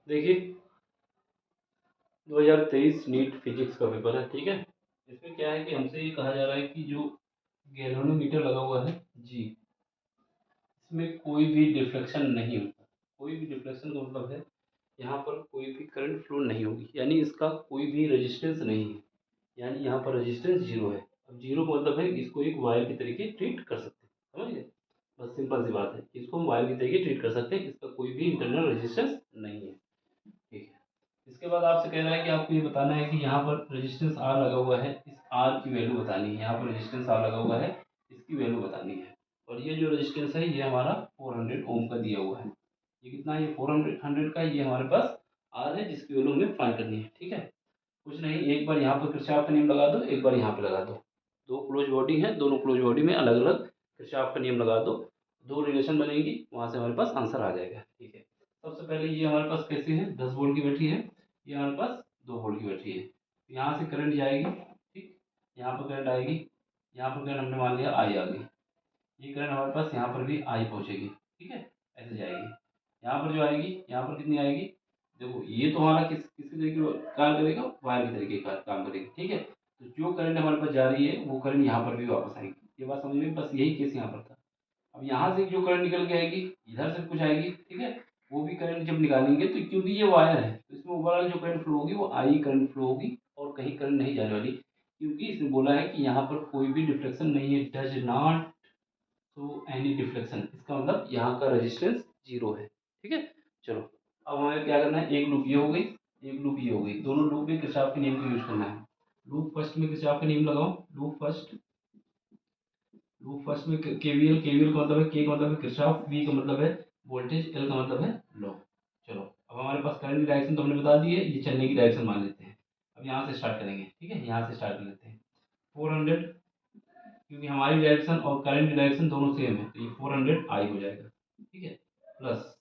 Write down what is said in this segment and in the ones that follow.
देखिए 2023 NEET physics का paper है, ठीक है। इसमें क्या है कि हमसे ये कहा जा रहा है कि जो गैल्वेनोमीटर लगा हुआ है जी, इसमें कोई भी डिफ्लेक्शन नहीं होता। कोई भी डिफ्लेक्शन का मतलब है यहाँ पर कोई भी करंट फ्लो नहीं होगी, यानी इसका कोई भी रेजिस्टेंस नहीं है, यानी यहाँ पर रेजिस्टेंस जीरो है। अब जीरो का मतलब है इसको एक वायर के तरीके ट्रीट कर सकते हैं, समझ गए। बस सिंपल सी बात है, इसको हम वायर के तरीके ट्रीट कर सकते हैं, इसका कोई भी इंटरनल रेजिस्टेंस नहीं है, ठीक है। इसके बाद आपसे कह रहा है कि आपको ये बताना है कि यहाँ पर रेजिस्टेंस आर लगा हुआ है, इस आर की वैल्यू बतानी है। यहाँ पर रेजिस्टेंस आर लगा हुआ है, इसकी वैल्यू बतानी है। और ये जो रेजिस्टेंस है ये हमारा 400 ओम का दिया हुआ है। ये कितना है? ये 400 का है, ये हमारे पास आर है जिसकी वैल्यू हमें फाइंड करनी है, ठीक है। कुछ नहीं, एक बार यहाँ पर किरचॉफ का नियम लगा दो, एक बार यहाँ पे लगा दो। दो क्लोज बॉडी है, दोनों क्लोज बॉडी में अलग अलग किरचॉफ का नियम लगा दो, दो रिलेशन बनेगी, वहाँ से हमारे पास आंसर आ जाएगा, ठीक है। सबसे पहले ये हमारे पास कैसी है, 10 वोल्ट की बैटरी है, ये हमारे पास 2 वोल्ट की बैटरी है। यहाँ से करंट जाएगी, ठीक, यहाँ पर करंट आएगी, यहाँ पर करंट हमने मान लिया आई आ गई, ये करंट हमारे पास यहाँ पर भी आई पहुँचेगी, ठीक है, ऐसे जाएगी। यहाँ पर जो आएगी, यहाँ पर कितनी आएगी, देखो ये तो हमारा किसके तरीके काम करेगा, वायर के तरीके का काम करेगा, ठीक है। तो जो करंट हमारे पास जा रही है वो करंट यहाँ पर भी वापस आएगी, ये बात समझ में, बस यही केस यहाँ पर था। अब यहाँ से जो करंट निकल के आएगी, इधर से कुछ आएगी, ठीक है, वो भी करंट जब निकालेंगे तो क्योंकि ये वायर है तो इसमें ओवरऑल जो करंट फ्लो होगी वो आई करंट फ्लो होगी, और कहीं करंट नहीं जाने वाली, क्योंकि इसने बोला है कि यहाँ पर कोई भी डिफ्लेक्शन नहीं है, does not show any deflection, इसका मतलब यहाँ का रेजिस्टेंस जीरो है, ठीक है। चलो अब हमें क्या करना है, एक लूप ये हो गई, एक लूप ये हो गई, दोनों लूप में किरचॉफ के नियम को यूज करना है। लूप फर्स्ट में किरचॉफ का नियम लगाओ, लूप फर्स्ट में केवीएल, केवीएल का मतलब है के का मतलब है किरचॉफ, वी का मतलब है वोल्टेज, एल का मतलब है लॉ। चलो अब हमारे पास करंट की डायरेक्शन तो हमने बता दी है, ये चलने की डायरेक्शन मान लेते हैं। अब यहाँ से स्टार्ट करेंगे, ठीक है, यहाँ से स्टार्ट कर लेते हैं। 400, क्योंकि हमारी डायरेक्शन और करंट की डायरेक्शन दोनों सेम है, तो ये 400 आई हो जाएगा, ठीक है। प्लस,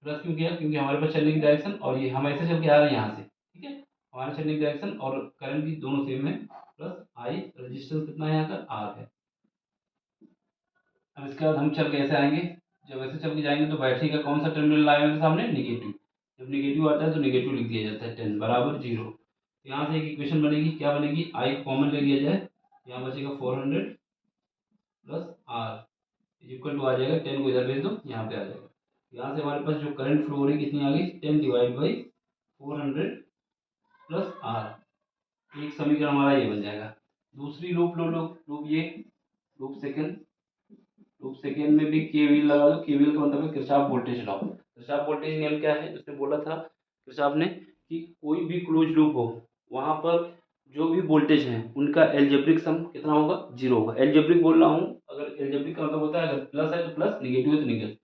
प्लस क्यों किया, क्योंकि हमारे पास चलने की डायरेक्शन और ये हम ऐसे चल के आ रहे हैं यहाँ से, ठीक है, हमारे चलने की डायरेक्शन और करंट भी दोनों सेम है। प्लस आई, रेजिस्टेंस कितना है यहाँ का, आर है। अब इसके बाद हम चल के ऐसे आएंगे, जब ऐसे चल के जाएंगे तो बैटरी का कौन सा टर्मिनल आएगा हमारे सामने, निगेटिव। जब निगेटिव आता है तो निगेटिव लिख दिया जाता है, 10 बराबर जीरो। यहाँ से एक इक्वेशन बनेगी, क्या बनेगी, आई कॉमन ले लिया जाए, यहाँ बचेगा 400 प्लस आर इक्वल टू आ जाएगा, 10 को इधर भेज दो, यहाँ पे आ जाएगा। यहाँ से हमारे पास जो करंट फ्लो हो रही कितनी आ गई, 10 डिवाइड बाई 400 प्लस आर, एक समीकरण हमारा ये बन जाएगा। दूसरी लूप लो, लूप ये, लूप सेकंड, लूप सेकेंड में भी केवीएल लगा दो, केवीएल का मतलब है Kirchhoff voltage law. Kirchhoff voltage नियम क्या है, उसने बोला था किरचॉफ ने कि कोई भी क्लोज लूप हो वहाँ पर जो भी वोल्टेज है उनका एल्जेब्रिक सम कितना होगा, जीरो होगा। एल्जेब्रिक बोल रहा हूँ, अगर एल्जेब्रिक का मतलब होता है अगर प्लस है तो प्लस, निगेटिव है तो निगेटिव,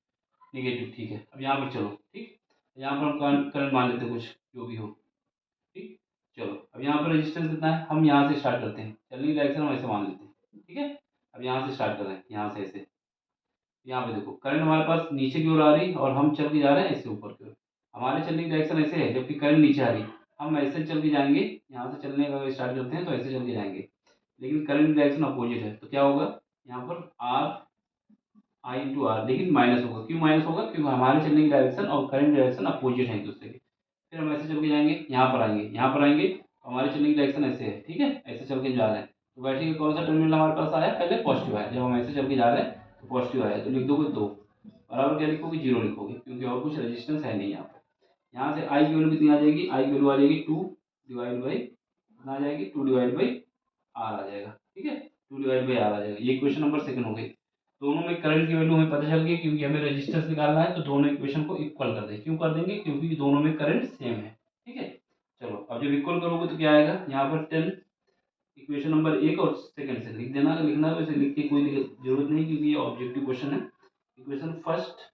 निगेटिव, ठीक है। अब यहाँ पर चलो, ठीक, यहाँ पर हम करंट मान लेते हैं कुछ जो भी हो, ठीक। चलो अब यहाँ पर रेजिस्टेंस कितना है, हम यहाँ से स्टार्ट करते हैं, चलने की डायरेक्शन हम ऐसे मान लेते हैं, ठीक है। अब यहाँ से स्टार्ट कर रहे हैं, यहाँ से ऐसे, यहाँ पे देखो करंट हमारे पास नीचे की ओर आ रही और हम चल के जा रहे हैं ऐसे ऊपर की ओर, हमारे चलने की डायरेक्शन ऐसे है जबकि करंट नीचे आ रही, हम ऐसे चल के जाएंगे, यहाँ से चलने का स्टार्ट करते हैं तो ऐसे चल के जाएंगे, लेकिन करंट की डायरेक्शन अपोजिट है, तो क्या होगा, यहाँ पर आर आई इंटू आर, लेकिन माइनस होगा, क्यों माइनस होगा, क्योंकि हमारे चलने की डायरेक्शन और करंट डायरेक्शन अपोजिट है एक दूसरे के। फिर हम ऐसे चल के जाएंगे, यहाँ पर आएंगे, यहाँ पर आएंगे तो हमारे चलने की डायरेक्शन ऐसे है, ठीक है, ऐसे चल के जा रहे हैं, तो बैटरी का कौन सा टर्मिनल हमारे पास आया, पहले पॉजिटिव आया, जब हम ऐसे चल के जा रहे हैं तो पॉजिटिव आया, तो लिख दोगे दो, बराबर क्या लिखोगे, जीरो लिखोगे, क्योंकि और कुछ रेजिस्टेंस है नहीं यहाँ पर। यहाँ से आई की वैल्यू कितनी आ जाएगी, आई की वैल्यू आ जाएगी 2 डिवाइड बाई, कितना आ जाएगी, 2 डिवाइड बाई आर आ जाएगा, ठीक है, 2 डिवाइड बाई आर आ जाएगा। ये क्वेश्चन नंबर सेकंड हो गई। दोनों में करंट की वैल्यू हमें पता चल गई, क्योंकि हमें रेजिस्टेंस निकालना है तो दोनों इक्वेशन को इक्वल कर दें, क्यों कर देंगे, क्योंकि दोनों में करंट सेम है, ठीक है। चलो अब जब इक्वल करोगे तो क्या आएगा, यहाँ पर 10, इक्वेशन नंबर एक और सेकंड से लिख देना, लिखना है वैसे लिख के कोई जरूरत नहीं, क्योंकि ये ऑब्जेक्टिव क्वेश्चन है। Equation first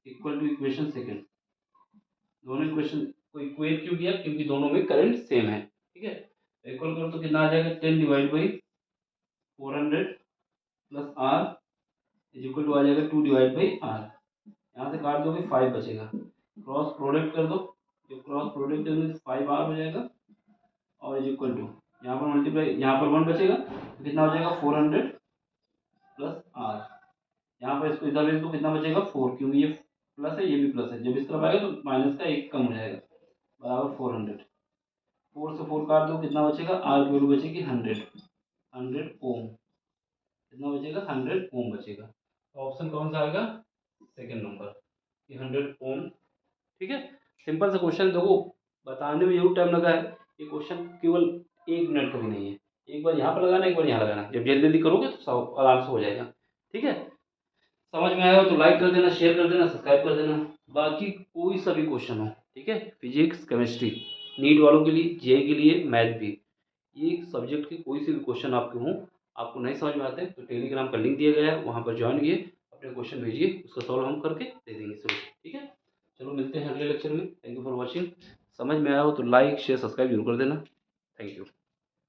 equal to equation second, दोनों इक्वेशन को इक्वेट क्यों किया, क्योंकि दोनों में करंट सेम है, ठीक है। इक्वल करो तो कितना आ जाएगा, 10 divide by 400 plus R is equal to आ जाएगा 2 डिवाइड बाई आर, यहाँ से काट दोगे 5 बचेगा, क्रॉस प्रोडक्ट कर दो, जो क्रॉस प्रोडक्ट करोगे 5 आर हो जाएगा, और इज इक्वल टू यहाँ पर मल्टीप्लाई, यहाँ पर 1 बचेगा तो कितना हो जाएगा 400 प्लस आर, यहाँ पर इसको इधर भेज दो, कितना बचेगा 4, क्योंकि ये प्लस है, ये भी प्लस है, जब इस तरफ आएगा तो माइनस का एक कम हो जाएगा, बराबर 400। 4 से 4 काट दो, कितना बचेगा, आर की वैल्यू बचेगी 100 ओम, कितना बचेगा, 100 ओम बचेगा। तो ऑप्शन कौन सा आएगा, सेकेंड नंबर, कि 100 ओम। ठीक है, सिंपल सा क्वेश्चन, देखो बताने में जरूर टाइम लगा है, ये क्वेश्चन केवल 1 मिनट का भी नहीं है, एक बार यहाँ पर लगाना, एक बार यहाँ लगाना, जब जल्दी जल्दी करोगे तो सब आराम से हो जाएगा। ठीक है, समझ में आया हो तो लाइक कर देना, शेयर कर देना, सब्सक्राइब कर देना। बाकी कोई सा भी क्वेश्चन हो, ठीक है, फिजिक्स केमिस्ट्री, नीट वालों के लिए, जे के लिए, मैथ भी, ये सब्जेक्ट के कोई से भी क्वेश्चन आपके हों, आपको नहीं समझ में आते तो टेलीग्राम का लिंक दिया गया है, वहाँ पर ज्वाइन किए, अपने क्वेश्चन भेजिए, उसका सॉल्व हम करके दे देंगे सोल्यूशन। ठीक है, चलो मिलते हैं अगले लेक्चर में। Thank you for watching. समझ में आया हो तो लाइक शेयर सब्सक्राइब जरूर कर देना। Thank you.